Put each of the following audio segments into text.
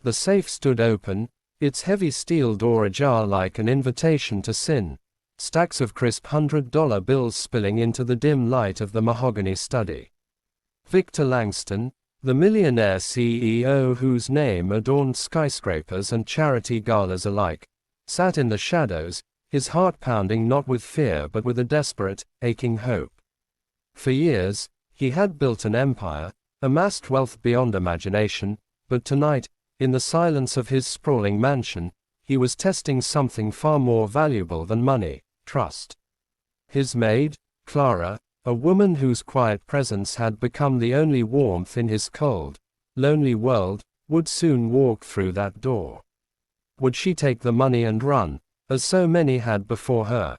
The safe stood open, its heavy steel door ajar like an invitation to sin, stacks of crisp $100 bills spilling into the dim light of the mahogany study. Victor Langston, the millionaire CEO whose name adorned skyscrapers and charity galas alike, sat in the shadows, his heart pounding not with fear but with a desperate, aching hope. For years, he had built an empire, amassed wealth beyond imagination, but tonight, in the silence of his sprawling mansion, he was testing something far more valuable than money: trust. His maid, Clara, a woman whose quiet presence had become the only warmth in his cold, lonely world, would soon walk through that door. Would she take the money and run, as so many had before her?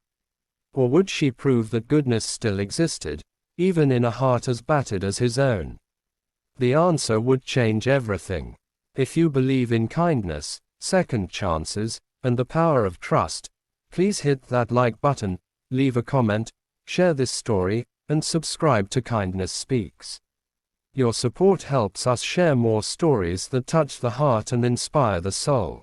Or would she prove that goodness still existed, even in a heart as battered as his own? The answer would change everything. If you believe in kindness, second chances, and the power of trust, please hit that like button, leave a comment, share this story, and subscribe to Kindness Speaks. Your support helps us share more stories that touch the heart and inspire the soul.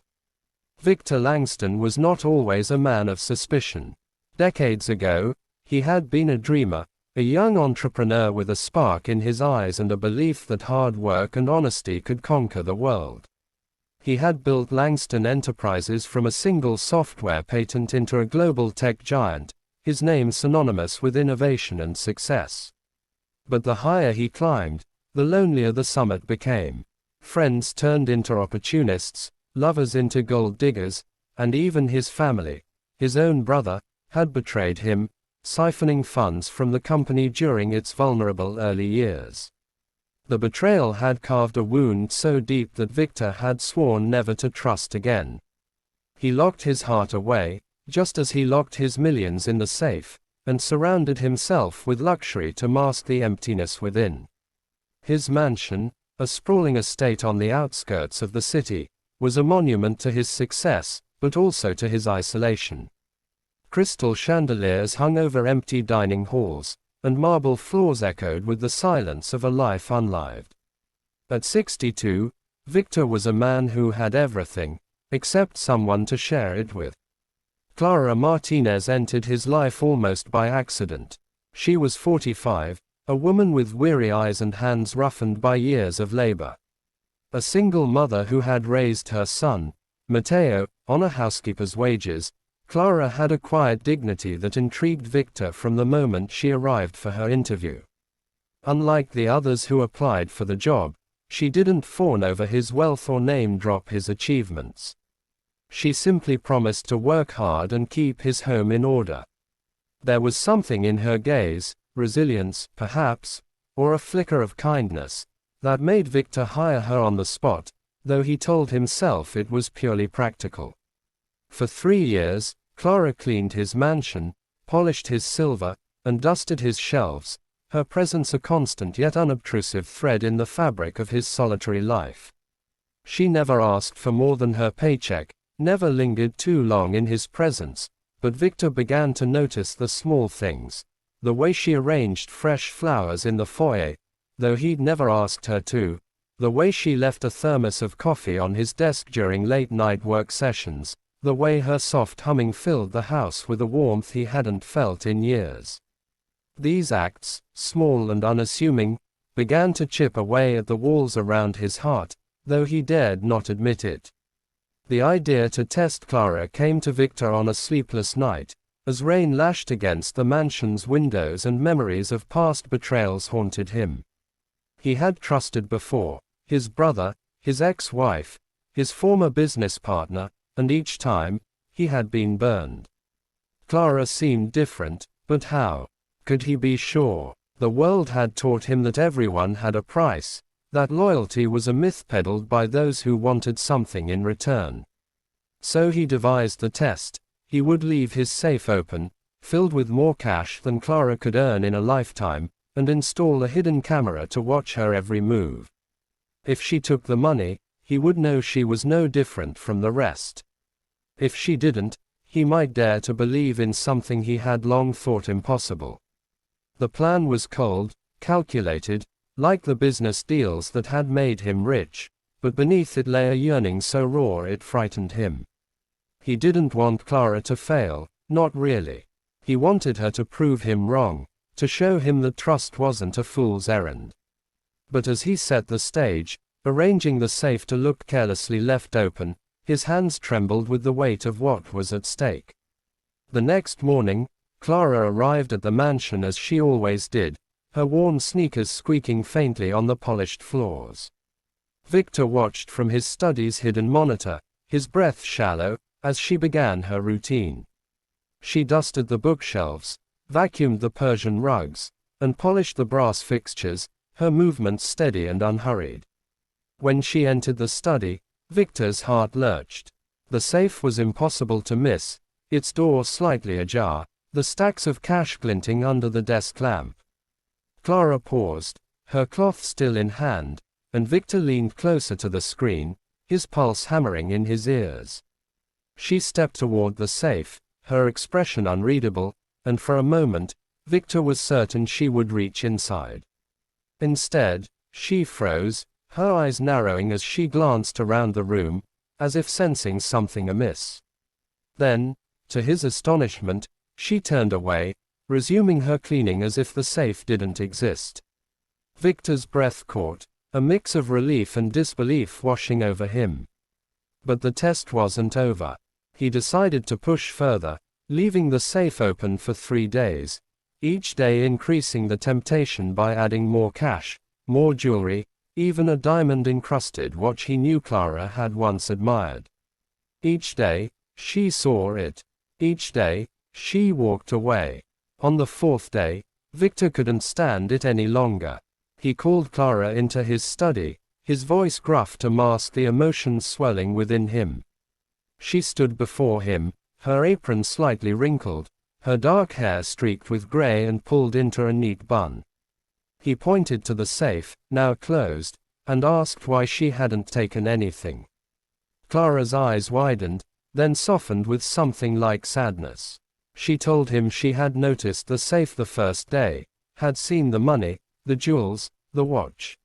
Victor Langston was not always a man of suspicion. Decades ago, he had been a dreamer, a young entrepreneur with a spark in his eyes and a belief that hard work and honesty could conquer the world. He had built Langston Enterprises from a single software patent into a global tech giant, his name synonymous with innovation and success. But the higher he climbed, the lonelier the summit became. Friends turned into opportunists, lovers into gold diggers, and even his family, his own brother, had betrayed him, siphoning funds from the company during its vulnerable early years. The betrayal had carved a wound so deep that Victor had sworn never to trust again. He locked his heart away, just as he locked his millions in the safe, and surrounded himself with luxury to mask the emptiness within. His mansion, a sprawling estate on the outskirts of the city, was a monument to his success, but also to his isolation. Crystal chandeliers hung over empty dining halls, and marble floors echoed with the silence of a life unlived. At 62, Victor was a man who had everything, except someone to share it with. Clara Martinez entered his life almost by accident. She was 45, a woman with weary eyes and hands roughened by years of labor. A single mother who had raised her son, Mateo, on a housekeeper's wages, Clara had a quiet dignity that intrigued Victor from the moment she arrived for her interview. Unlike the others who applied for the job, she didn't fawn over his wealth or name-drop his achievements. She simply promised to work hard and keep his home in order. There was something in her gaze, resilience, perhaps, or a flicker of kindness, that made Victor hire her on the spot, though he told himself it was purely practical. For 3 years, Clara cleaned his mansion, polished his silver, and dusted his shelves, her presence a constant yet unobtrusive thread in the fabric of his solitary life. She never asked for more than her paycheck, never lingered too long in his presence, but Victor began to notice the small things, the way she arranged fresh flowers in the foyer, though he'd never asked her to, the way she left a thermos of coffee on his desk during late-night work sessions, the way her soft humming filled the house with a warmth he hadn't felt in years. These acts, small and unassuming, began to chip away at the walls around his heart, though he dared not admit it. The idea to test Clara came to Victor on a sleepless night, as rain lashed against the mansion's windows and memories of past betrayals haunted him. He had trusted before, his brother, his ex-wife, his former business partner, and each time, he had been burned. Clara seemed different, but how could he be sure? The world had taught him that everyone had a price, that loyalty was a myth peddled by those who wanted something in return. So he devised the test. He would leave his safe open, filled with more cash than Clara could earn in a lifetime, and install a hidden camera to watch her every move. If she took the money, he would know she was no different from the rest. If she didn't, he might dare to believe in something he had long thought impossible. The plan was cold, calculated, like the business deals that had made him rich, but beneath it lay a yearning so raw it frightened him. He didn't want Clara to fail, not really. He wanted her to prove him wrong, to show him that trust wasn't a fool's errand. But as he set the stage, arranging the safe to look carelessly left open, his hands trembled with the weight of what was at stake. The next morning, Clara arrived at the mansion as she always did, her worn sneakers squeaking faintly on the polished floors. Victor watched from his study's hidden monitor, his breath shallow, as she began her routine. She dusted the bookshelves, vacuumed the Persian rugs, and polished the brass fixtures, her movements steady and unhurried. When she entered the study, Victor's heart lurched. The safe was impossible to miss, its door slightly ajar, the stacks of cash glinting under the desk lamp. Clara paused, her cloth still in hand, and Victor leaned closer to the screen, his pulse hammering in his ears. She stepped toward the safe, her expression unreadable, and for a moment, Victor was certain she would reach inside. Instead, she froze, her eyes narrowing as she glanced around the room, as if sensing something amiss. Then, to his astonishment, she turned away, resuming her cleaning as if the safe didn't exist. Victor's breath caught, a mix of relief and disbelief washing over him. But the test wasn't over. He decided to push further, leaving the safe open for 3 days, each day increasing the temptation by adding more cash, more jewelry, even a diamond-encrusted watch he knew Clara had once admired. Each day, she saw it. Each day, she walked away. On the 4th day, Victor couldn't stand it any longer. He called Clara into his study, his voice gruff to mask the emotions swelling within him. She stood before him, her apron slightly wrinkled, her dark hair streaked with gray and pulled into a neat bun. He pointed to the safe, now closed, and asked why she hadn't taken anything. Clara's eyes widened, then softened with something like sadness. She told him she had noticed the safe the first day, had seen the money, the jewels, the watch.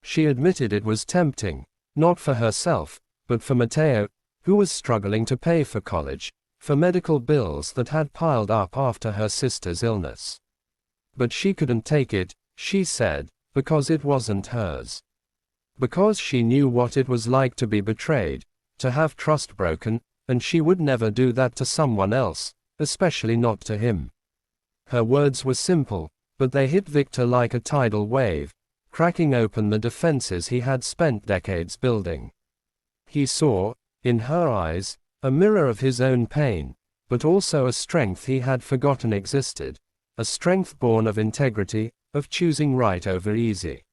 She admitted it was tempting, not for herself, but for Matteo, who was struggling to pay for college, for medical bills that had piled up after her sister's illness. But she couldn't take it, she said, because it wasn't hers. Because she knew what it was like to be betrayed, to have trust broken, and she would never do that to someone else, especially not to him. Her words were simple, but they hit Victor like a tidal wave, cracking open the defenses he had spent decades building. He saw, in her eyes, a mirror of his own pain, but also a strength he had forgotten existed, a strength born of integrity, of choosing right over easy.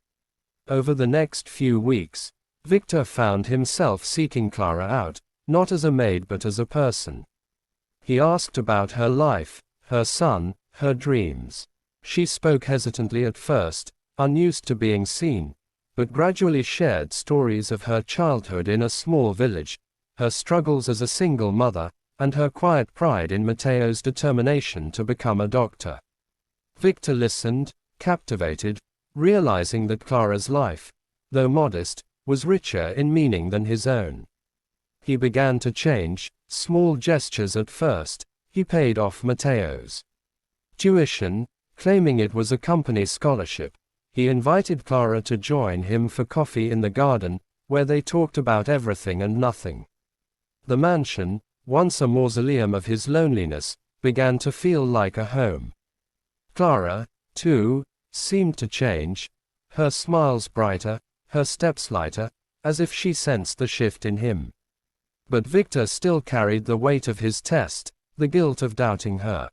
Over the next few weeks, Victor found himself seeking Clara out, not as a maid but as a person. He asked about her life, her son, her dreams. She spoke hesitantly at first, unused to being seen, but gradually shared stories of her childhood in a small village, her struggles as a single mother, and her quiet pride in Matteo's determination to become a doctor. Victor listened, captivated, realizing that Clara's life, though modest, was richer in meaning than his own. He began to change, small gestures at first. He paid off Matteo's tuition, claiming it was a company scholarship. He invited Clara to join him for coffee in the garden, where they talked about everything and nothing. The mansion, once a mausoleum of his loneliness, began to feel like a home. Clara, too, seemed to change, her smiles brighter, her steps lighter, as if she sensed the shift in him. But Victor still carried the weight of his test, the guilt of doubting her.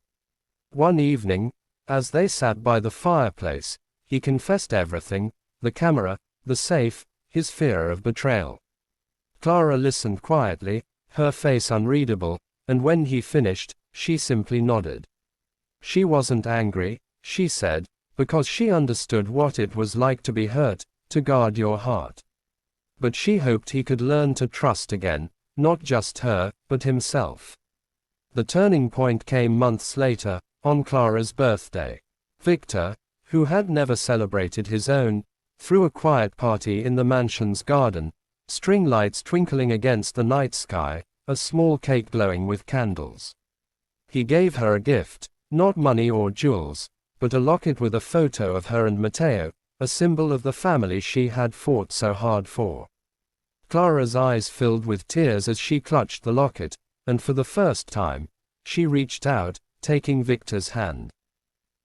One evening, as they sat by the fireplace, he confessed everything, the camera, the safe, his fear of betrayal. Clara listened quietly, her face unreadable, and when he finished, she simply nodded. She wasn't angry, she said, because she understood what it was like to be hurt, to guard your heart. But she hoped he could learn to trust again, not just her, but himself. The turning point came months later, on Clara's birthday. Victor, who had never celebrated his own, threw a quiet party in the mansion's garden, String lights twinkling against the night sky, a small cake glowing with candles. He gave her a gift, not money or jewels, but a locket with a photo of her and Matteo, a symbol of the family she had fought so hard for. Clara's eyes filled with tears as she clutched the locket, and for the first time, she reached out, taking Victor's hand.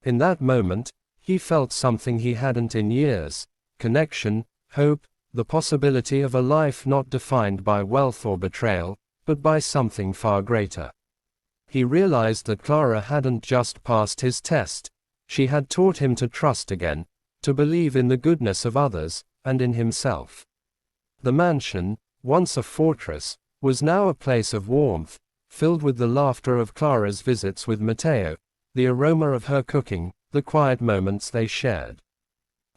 In that moment, he felt something he hadn't in years: connection, hope, the possibility of a life not defined by wealth or betrayal, but by something far greater. He realized that Clara hadn't just passed his test, she had taught him to trust again, to believe in the goodness of others, and in himself. The mansion, once a fortress, was now a place of warmth, filled with the laughter of Clara's visits with Matteo, the aroma of her cooking, the quiet moments they shared.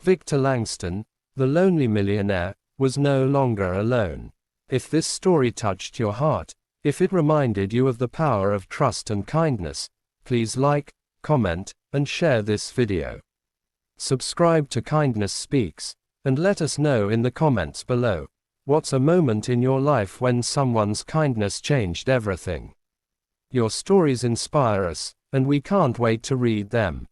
Victor Langston, the lonely millionaire, was no longer alone. If this story touched your heart, if it reminded you of the power of trust and kindness, please like, comment, and share this video. Subscribe to Kindness Speaks, and let us know in the comments below, what's a moment in your life when someone's kindness changed everything? Your stories inspire us, and we can't wait to read them.